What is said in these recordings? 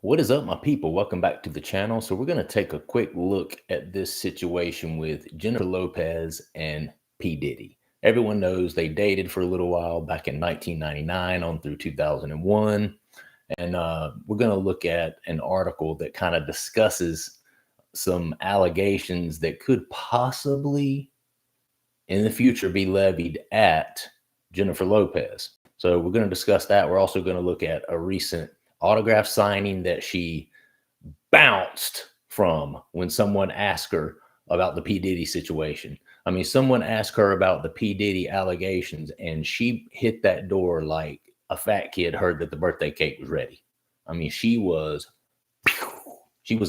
What is up, my people? Welcome back to the channel. So, we're going to take a quick look at this situation with Jennifer Lopez and P Diddy. Everyone knows they dated for a little while back in 1999 on through 2001. And we're going to look at an article that kind of discusses some allegations that could possibly in the future be levied at Jennifer Lopez. So we're going to discuss that. We're also going to look at a recent autograph signing that she bounced from when someone asked her about the P Diddy situation. I mean, someone asked her about the P Diddy allegations and she hit that door like a fat kid heard that the birthday cake was ready. I mean, she was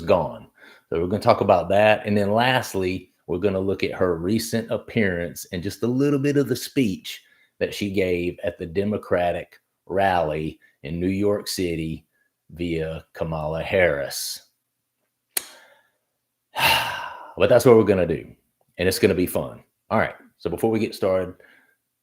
gone. So we're going to talk about that. And then lastly, we're going to look at her recent appearance and just a little bit of the speech that she gave at the Democratic rally in New York City via Kamala Harris. But that's what we're going to do. And it's going to be fun. All right. So before we get started,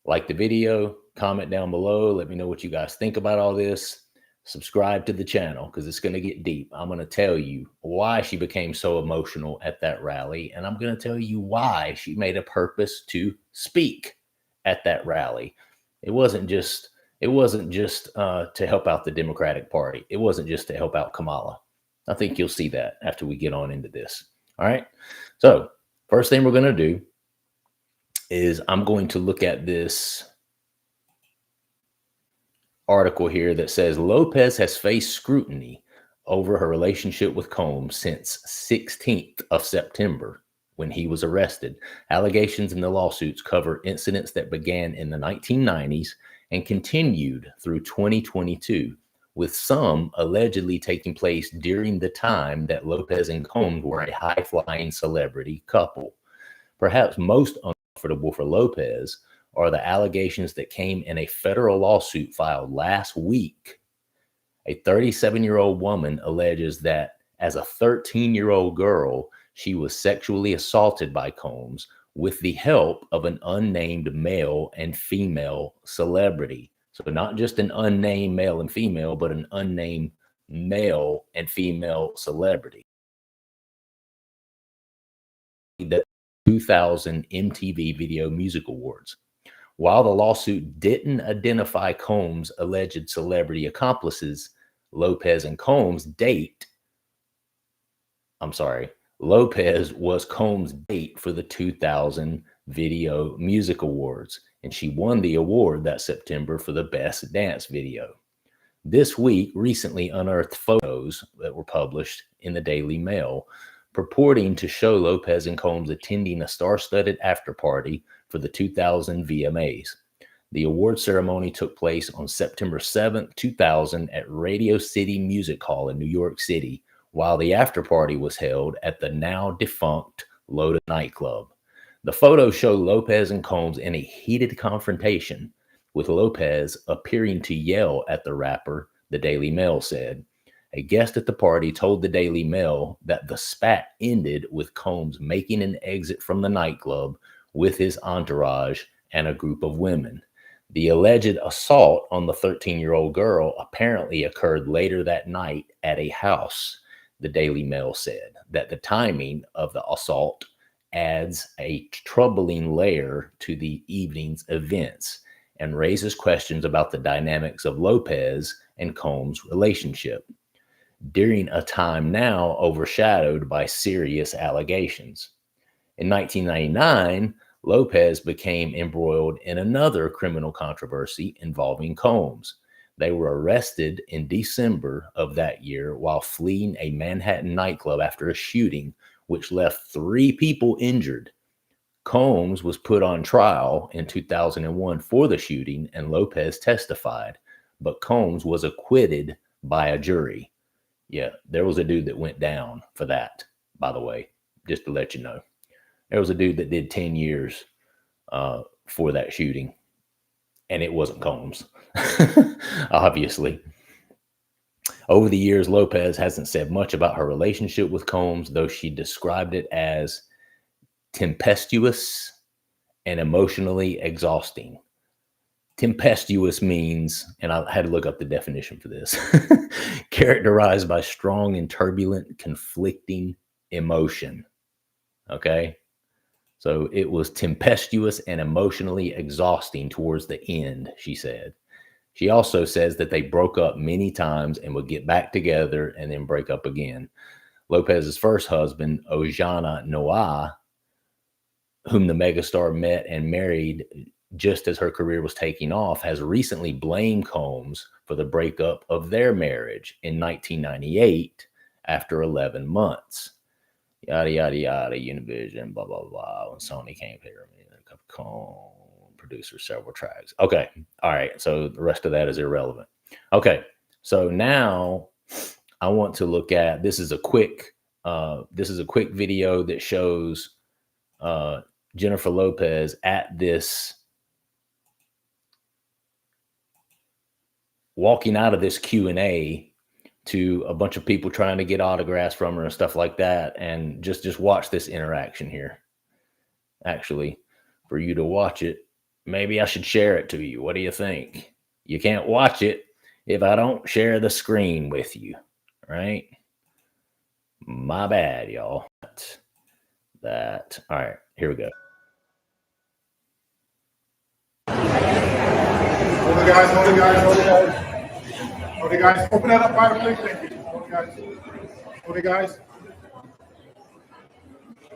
like the video, comment down below. Let me know what you guys think about all this. Subscribe to the channel because it's going to get deep. I'm going to tell you why she became so emotional at that rally. And I'm going to tell you why she made a purpose to speak at that rally. It wasn't just to help out the Democratic Party. It wasn't just to help out Kamala. I think you'll see that after we get on into this. All right. So first thing we're going to do is I'm going to look at this article here that says Lopez has faced scrutiny over her relationship with Combs since 16th of September when he was arrested. Allegations in the lawsuits cover incidents that began in the 1990s and continued through 2022, with some allegedly taking place during the time that Lopez and Combs were a high-flying celebrity couple. Perhaps most uncomfortable for Lopez are the allegations that came in a federal lawsuit filed last week. A 37-year-old woman alleges that as a 13-year-old girl, she was sexually assaulted by Combs with the help of an unnamed male and female celebrity. So not just an unnamed male and female, but an unnamed male and female celebrity. The 2000 MTV Video Music Awards. While the lawsuit didn't identify Combs' alleged celebrity accomplices, Lopez was Combs' date for the 2000 Video Music Awards, and she won the award that September for the Best Dance Video. This week, recently unearthed photos that were published in the Daily Mail purporting to show Lopez and Combs attending a star-studded after-party for the 2000 VMAs. The award ceremony took place on September 7th, 2000 at Radio City Music Hall in New York City, while the after-party was held at the now-defunct Lotus nightclub. The photos show Lopez and Combs in a heated confrontation, with Lopez appearing to yell at the rapper, the Daily Mail said. A guest at the party told the Daily Mail that the spat ended with Combs making an exit from the nightclub with his entourage and a group of women. The alleged assault on the 13-year-old girl apparently occurred later that night at a house. The Daily Mail said that the timing of the assault adds a troubling layer to the evening's events and raises questions about the dynamics of Lopez and Combs' relationship during a time now overshadowed by serious allegations. In 1999, Lopez became embroiled in another criminal controversy involving Combs. They were arrested in December of that year while fleeing a Manhattan nightclub after a shooting, which left 3 people injured. Combs was put on trial in 2001 for the shooting, and Lopez testified, but Combs was acquitted by a jury. Yeah, there was a dude that went down for that, by the way, just to let you know. There was a dude that did 10 years for that shooting, and it wasn't Combs, obviously. Over the years, Lopez hasn't said much about her relationship with Combs, though she described it as tempestuous and emotionally exhausting. Tempestuous means, and I had to look up the definition for this, characterized by strong and turbulent, conflicting emotion. Okay. So it was tempestuous and emotionally exhausting towards the end, she said. She also says that they broke up many times and would get back together and then break up again. Lopez's first husband, Ojana Noah, whom the megastar met and married just as her career was taking off, has recently blamed Combs for the breakup of their marriage in 1998 after 11 months. Yada, yada, yada, Univision, blah, blah, blah. When Sony came here, Combs produced several tracks. Okay. All right. So the rest of that is irrelevant. Okay. So now I want to look at, this is a quick video that shows Jennifer Lopez at this, walking out of this Q&A to a bunch of people trying to get autographs from her and stuff like that. And just watch this interaction here. Actually, for you to watch it, maybe I should share it to you. What do you think? You can't watch it if I don't share the screen with you, right? My bad, y'all. That. All right, here we go. Hold it, guys. Hold it, guys. Hold it, guys. Hold it, guys. Open that up, Byron, please. Thank you. Hold it, guys. Hold it, guys.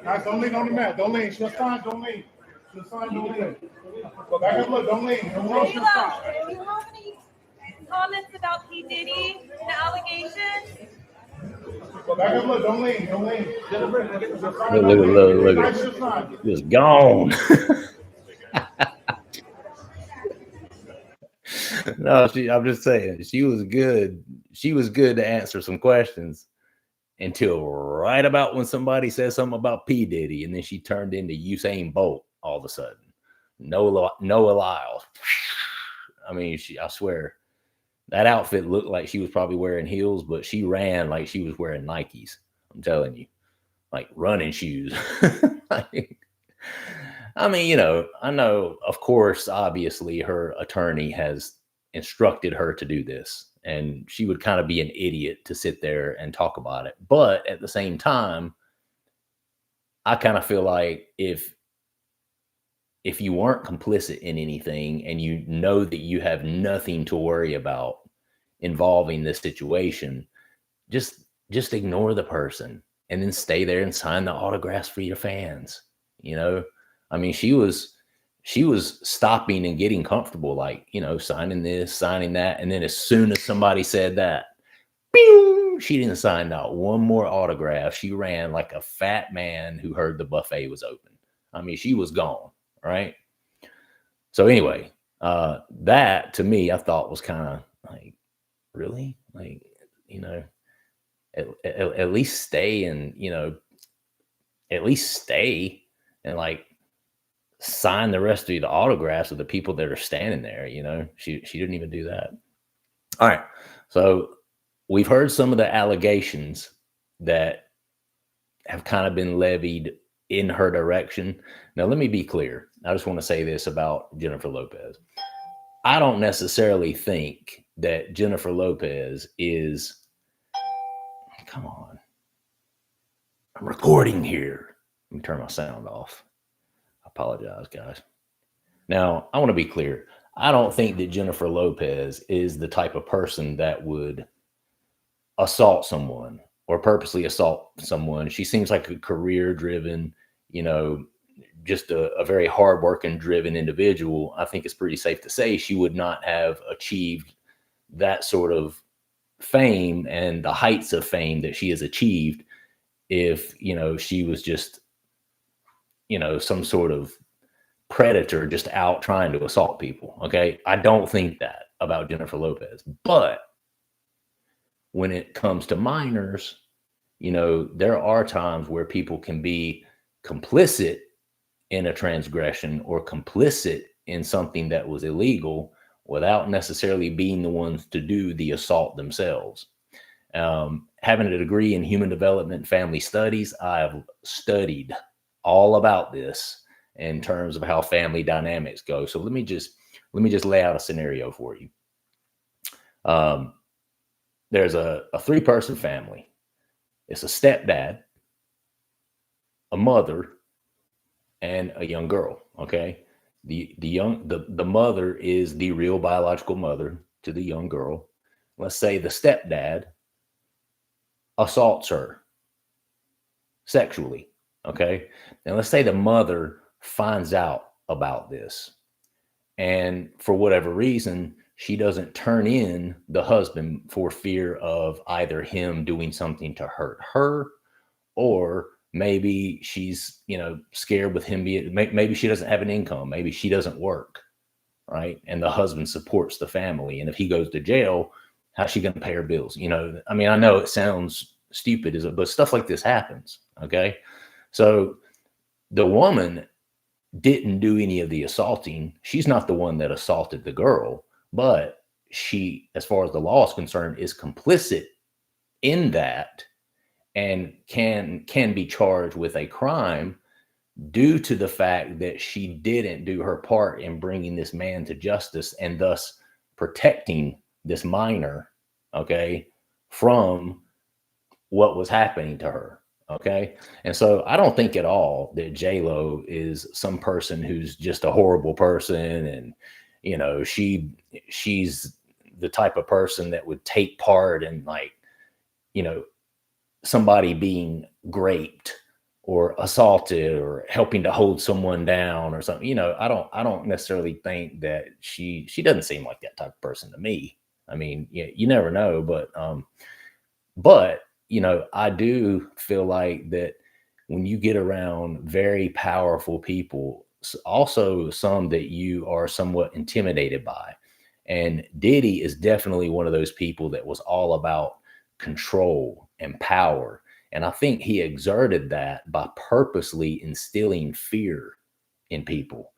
Guys, don't lean on the mat. Don't lean. Just sign. Don't lean. Just sign. Don't lean. Go back up. Look. Don't lean. Don't lean. Do you have any comments about P Diddy, the allegations? Go back up. Look. Don't lean. Don't lean. Look. Just gone. No, I'm just saying she was good. She was good to answer some questions until right about when somebody said something about P Diddy, and then she turned into Usain Bolt all of a sudden. Noah Lyles. I mean, I swear that outfit looked like she was probably wearing heels, but she ran like she was wearing Nikes. I'm telling you, like running shoes. I mean, you know, I know, of course, obviously her attorney has instructed her to do this, and she would kind of be an idiot to sit there and talk about it. But at the same time, I kind of feel like if you weren't complicit in anything and you know that you have nothing to worry about involving this situation, just ignore the person and then stay there and sign the autographs for your fans. You know, I mean, she was stopping and getting comfortable, like, you know, signing this, signing that. And then as soon as somebody said that, bing, she didn't sign out one more autograph. She ran like a fat man who heard the buffet was open. I mean, she was gone. Right. So anyway, that to me, I thought was kind of like, really? Like, you know, at least stay and, you know, at least stay and like sign the rest of the autographs of the people that are standing there. You know, she didn't even do that. All right. So we've heard some of the allegations that have kind of been levied in her direction. Now, let me be clear. I just want to say this about Jennifer Lopez. I don't necessarily think that Jennifer Lopez is, come on, I'm recording here. Let me turn my sound off. I apologize, guys. Now, I want to be clear. I don't think that Jennifer Lopez is the type of person that would assault someone or purposely assault someone. She seems like a career-driven, you know, just a very hardworking, driven individual. I think it's pretty safe to say she would not have achieved that sort of fame and the heights of fame that she has achieved if, you know, she was just, you know, some sort of predator just out trying to assault people. Okay. I don't think that about Jennifer Lopez, but when it comes to minors, you know, there are times where people can be complicit in a transgression or complicit in something that was illegal without necessarily being the ones to do the assault themselves. Having a degree in human development, family studies, I've studied all about this in terms of how family dynamics go. So let me just let me just lay out a scenario for you. There's a 3-person family. It's a stepdad, a mother, and a young girl. Okay. The mother is the real biological mother to the young girl. Let's say the stepdad assaults her sexually. Okay. And let's say the mother finds out about this, and for whatever reason, she doesn't turn in the husband for fear of either him doing something to hurt her, or maybe she's, scared with him being, maybe she doesn't have an income, maybe she doesn't work, right? And the husband supports the family. And if he goes to jail, how's she going to pay her bills? I mean, I know it sounds stupid, but stuff like this happens. Okay. So the woman didn't do any of the assaulting. She's not the one that assaulted the girl, but she, as far as the law is concerned, is complicit in that and can be charged with a crime due to the fact that she didn't do her part in bringing this man to justice and thus protecting this minor, okay, from what was happening to her. Okay. And so I don't think at all that JLo is some person who's just a horrible person. And, she's the type of person that would take part in, like, somebody being raped or assaulted or helping to hold someone down or something. I don't necessarily think that she doesn't seem like that type of person to me. I mean, you never know, but I do feel like that when you get around very powerful people, also some that you are somewhat intimidated by. And Diddy is definitely one of those people that was all about control and power. And I think he exerted that by purposely instilling fear in people,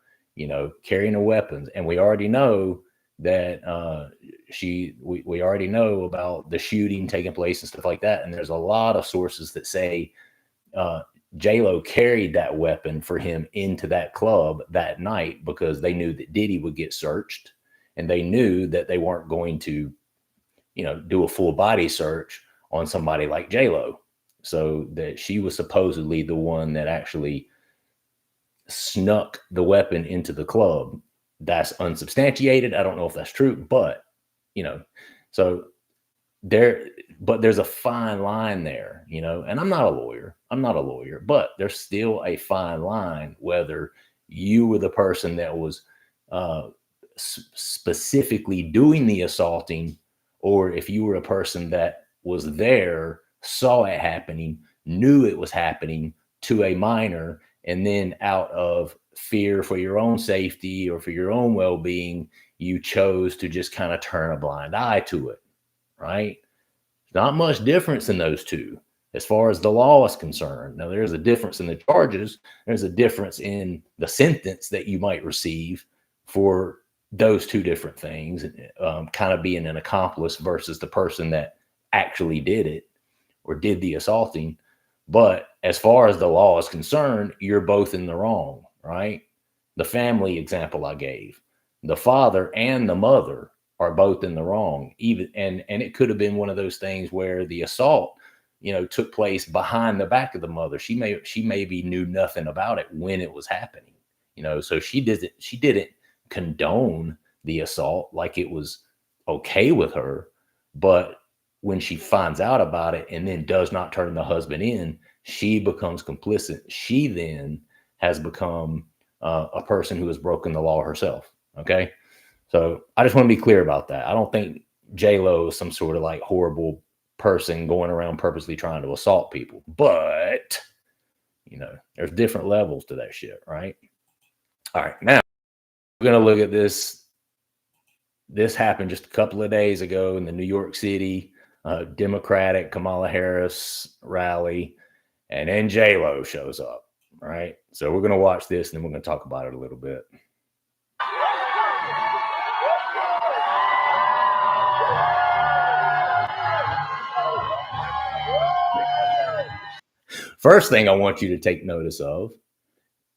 carrying the weapons. And we already know that we already know about the shooting taking place and stuff like that. And there's a lot of sources that say JLo carried that weapon for him into that club that night because they knew that Diddy would get searched, and they knew that they weren't going to, do a full body search on somebody like JLo. So that she was supposedly the one that actually snuck the weapon into the club. That's unsubstantiated. I don't know if that's true, but so there's a fine line there, and I'm not a lawyer, but there's still a fine line whether you were the person that was specifically doing the assaulting, or if you were a person that was there, saw it happening, knew it was happening to a minor, and then out of fear for your own safety or for your own well-being, you chose to just kind of turn a blind eye to it, right? Not much difference in those two as far as the law is concerned. Now, there's a difference in the charges. There's a difference in the sentence that you might receive for those two different things, kind of being an accomplice versus the person that actually did it or did the assaulting. But as far as the law is concerned, you're both in the wrong, right? The family example I gave, the father and the mother are both in the wrong. Even and it could have been one of those things where the assault, took place behind the back of the mother. She maybe knew nothing about it when it was happening, so she didn't condone the assault like it was okay with her. But when she finds out about it and then does not turn the husband in, she becomes complicit. She then has become a person who has broken the law herself. Okay. So I just want to be clear about that. I don't think JLo is some sort of like horrible person going around purposely trying to assault people, but there's different levels to that shit. Right. All right. Now we're going to look at this. This happened just a couple of days ago in the New York City Democratic Kamala Harris rally, and then JLo shows up. Right. So we're going to watch this and then we're going to talk about it a little bit. First thing I want you to take notice of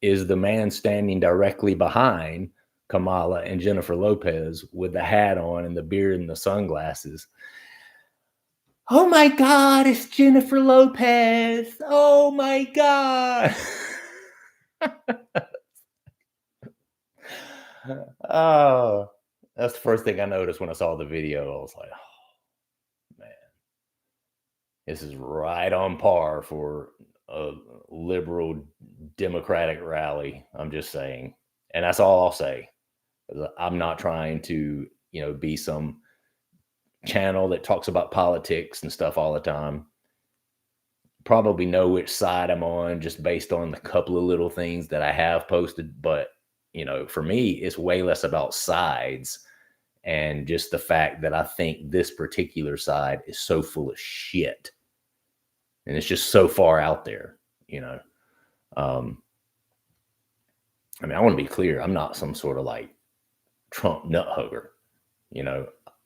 is the man standing directly behind Kamala and Jennifer Lopez with the hat on and the beard and the sunglasses. Oh my God, it's Jennifer Lopez. Oh my God. Oh, that's the first thing I noticed when I saw the video. I was like, oh man, this is right on par for a liberal Democratic rally. I'm just saying. And that's all I'll say. I'm not trying to, be some channel that talks about politics and stuff all the time. Probably know which side I'm on just based on the couple of little things that I have posted. But, for me, it's way less about sides and just the fact that I think this particular side is so full of shit. And it's just so far out there, I want to be clear. I'm not some sort of like Trump nut hugger.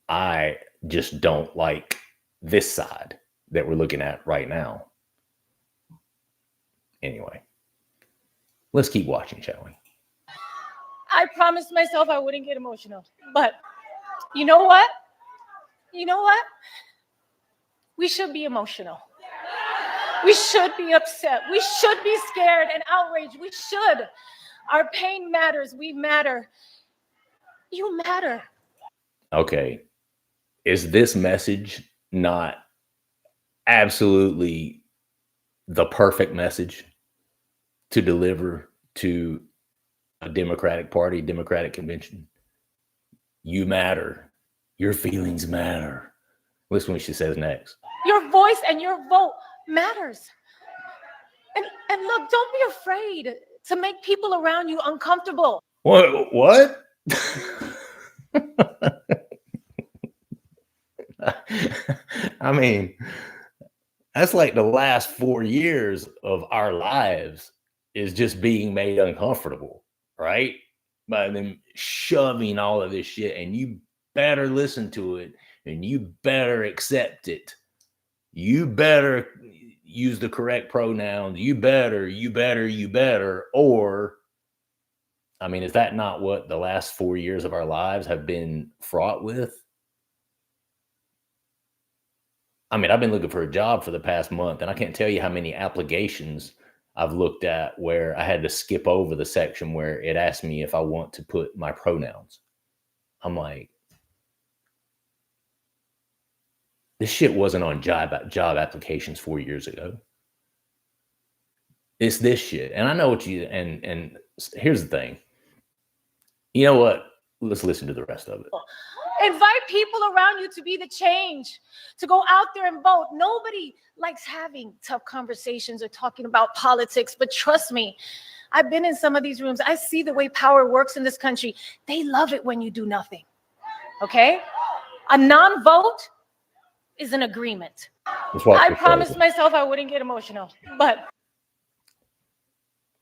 I just don't like this side that we're looking at right now. Anyway, let's keep watching, shall we? I promised myself I wouldn't get emotional, but you know what? We should be emotional. We should be upset. We should be scared and outraged. We should. Our pain matters. We matter. You matter. Okay. Is this message not absolutely the perfect message to deliver to a Democratic Party, Democratic convention? You matter. Your feelings matter. Listen what she says next. Your voice and your vote matters. And look, don't be afraid to make people around you uncomfortable. What? I mean, that's like the last 4 years of our lives is just being made uncomfortable, right? By them shoving all of this shit, and you better listen to it, and you better accept it. You better use the correct pronouns. You better, or, is that not what the last 4 years of our lives have been fraught with? I've been looking for a job for the past month, and I can't tell you how many applications I've looked at where I had to skip over the section where it asked me if I want to put my pronouns. I'm like, this shit wasn't on job applications 4 years ago. It's this shit. And I know what and here's the thing. You know what? Let's listen to the rest of it. Invite people around you to be the change, to go out there and vote. Nobody likes having tough conversations or talking about politics, but trust me, I've been in some of these rooms. I see the way power works in this country. They love it when you do nothing, okay? A non-vote is an agreement. I promised myself I wouldn't get emotional, but...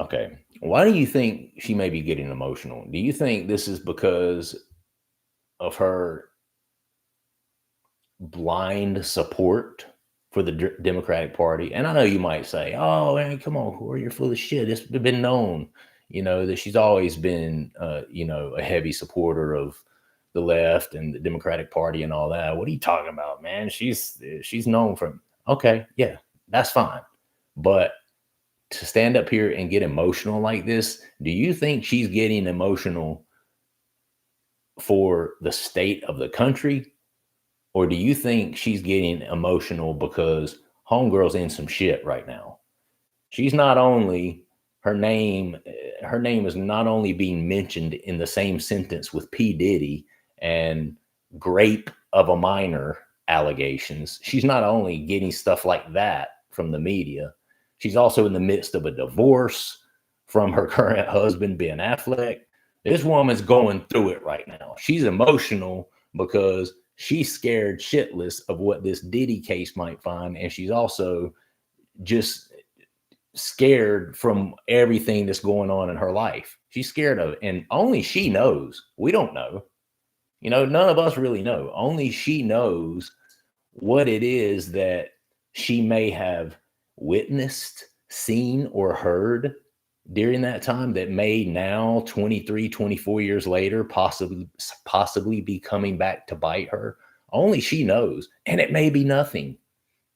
Okay, why do you think she may be getting emotional? Do you think this is because of her blind support for the Democratic Party? And I know you might say, oh, man, come on, Corey, you're full of shit. It's been known, that she's always been, a heavy supporter of the left and the Democratic Party and all that. What are you talking about, man? She's known for, okay, yeah, that's fine. But to stand up here and get emotional like this, do you think she's getting emotional for the state of the country? Or do you think she's getting emotional because homegirl's in some shit right now? She's not only, her name is not only being mentioned in the same sentence with P Diddy and rape of a minor allegations. She's not only getting stuff like that from the media, she's also in the midst of a divorce from her current husband, Ben Affleck. This woman's going through it right now. She's emotional because she's scared shitless of what this Diddy case might find. And she's also just scared from everything that's going on in her life. She's scared of it. And only she knows. We don't know. None of us really know. Only she knows what it is that she may have witnessed, seen, or heard during that time that may now 23, 24 years later possibly be coming back to bite her? Only she knows. And it may be nothing.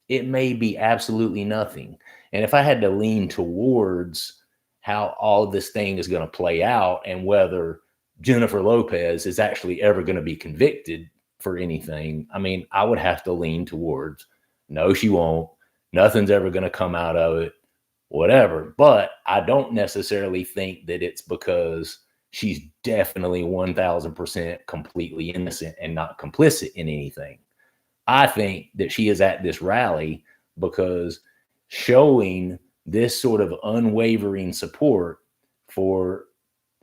It may be absolutely nothing. And if I had to lean towards how all this thing is going to play out and whether Jennifer Lopez is actually ever going to be convicted for anything, I mean, I would have to lean towards no, she won't. Nothing's ever going to come out of it, whatever. But I don't necessarily think that it's because she's definitely 1000% completely innocent and not complicit in anything. I think that she is at this rally because showing this sort of unwavering support for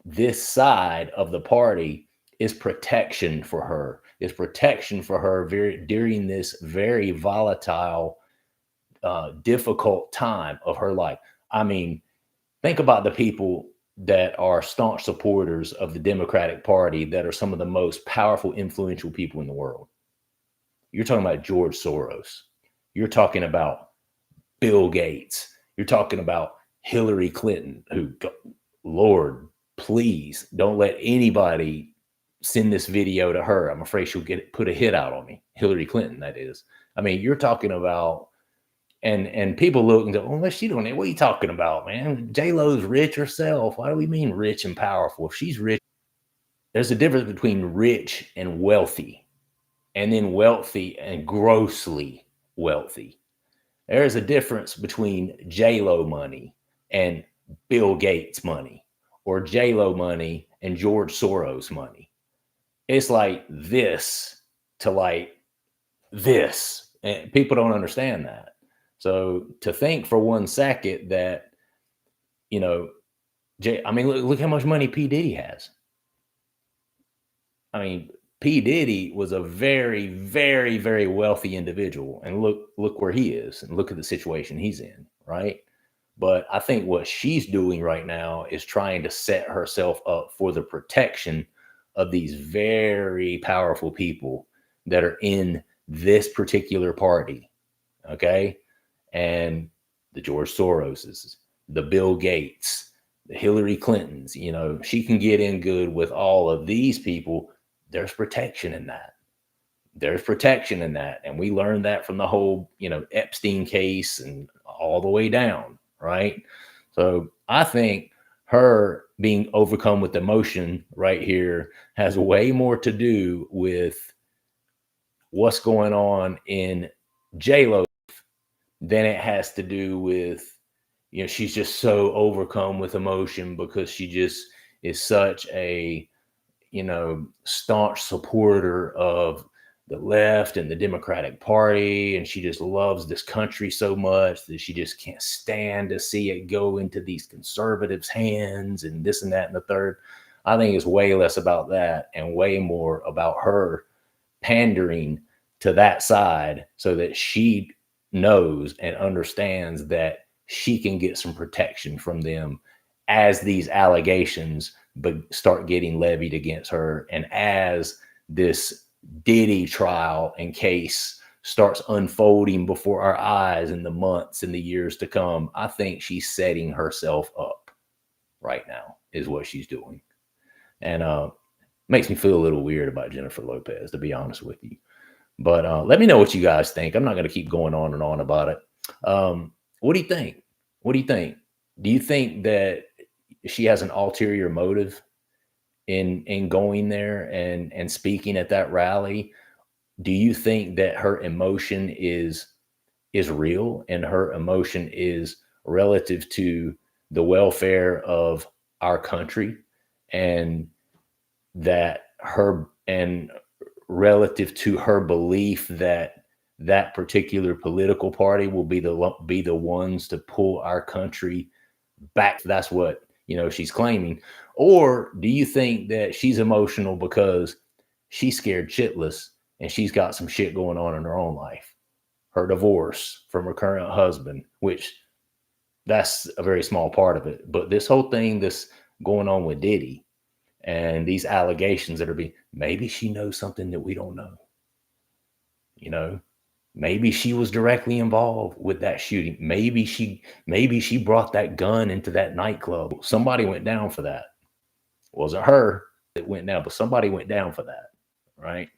this side of the party is protection for her, during this very volatile, difficult time of her life. I mean, think about the people that are staunch supporters of the Democratic Party that are some of the most powerful, influential people in the world. You're talking about George Soros. You're talking about Bill Gates. You're talking about Hillary Clinton, who, Lord, please don't let anybody send this video to her. I'm afraid she'll put a hit out on me. Hillary Clinton, that is. I mean, you're talking about, and people look and go, oh, what's she doing? What are you talking about, man? JLo's rich herself. Why do we mean rich and powerful? If she's rich, there's a difference between rich and wealthy, and then wealthy and grossly wealthy. There is a difference between JLo money and Bill Gates money, or JLo money and George Soros money. It's like this to like this, and people don't understand that. So to think for 1 second that, you know, I mean, look how much money P Diddy has. I mean, P Diddy was a very, very, very wealthy individual, and look where he is, and look at the situation he's in, right? But I think what she's doing right now is trying to set herself up for the protection of these very powerful people that are in this particular party, okay? And the George Soroses, the Bill Gates, the Hillary Clintons, you know, she can get in good with all of these people. There's protection in that. There's protection in that. And we learned that from the whole, you know, Epstein case and all the way down, right? So I think her being overcome with emotion right here has way more to do with what's going on in JLo than it has to do with, you know, she's just so overcome with emotion because she just is such a, you know, staunch supporter of the left and the Democratic Party. And she just loves this country so much that she just can't stand to see it go into these conservatives' hands and this and that and the third. I think it's way less about that and way more about her pandering to that side so that she knows and understands that she can get some protection from them as these allegations start getting levied against her, and as this Diddy trial and case starts unfolding before our eyes in the months and the years to come. I think she's setting herself up right now is what she's doing. And makes me feel a little weird about Jennifer Lopez, to be honest with you. But let me know what you guys think. I'm not going to keep going on and on about it. What do you think? What do you think? Do you think that she has an ulterior motive in going there and speaking at that rally? Do you think that her emotion is real, and her emotion is relative to the welfare of our country, and that her, and relative to her belief that that particular political party will be the ones to pull our country back? That's what, you know, she's claiming. Or do you think that she's emotional because she's scared shitless and she's got some shit going on in her own life? Her divorce from her current husband, which that's a very small part of it. But this whole thing that's going on with Diddy and these allegations that are being, maybe she knows something that we don't know, you know? Maybe she was directly involved with that shooting. Maybe she brought that gun into that nightclub. Somebody went down for that. It wasn't her that went down, but somebody went down for that, right?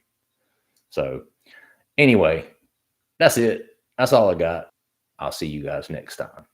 So anyway, that's it. That's all I got. I'll see you guys next time.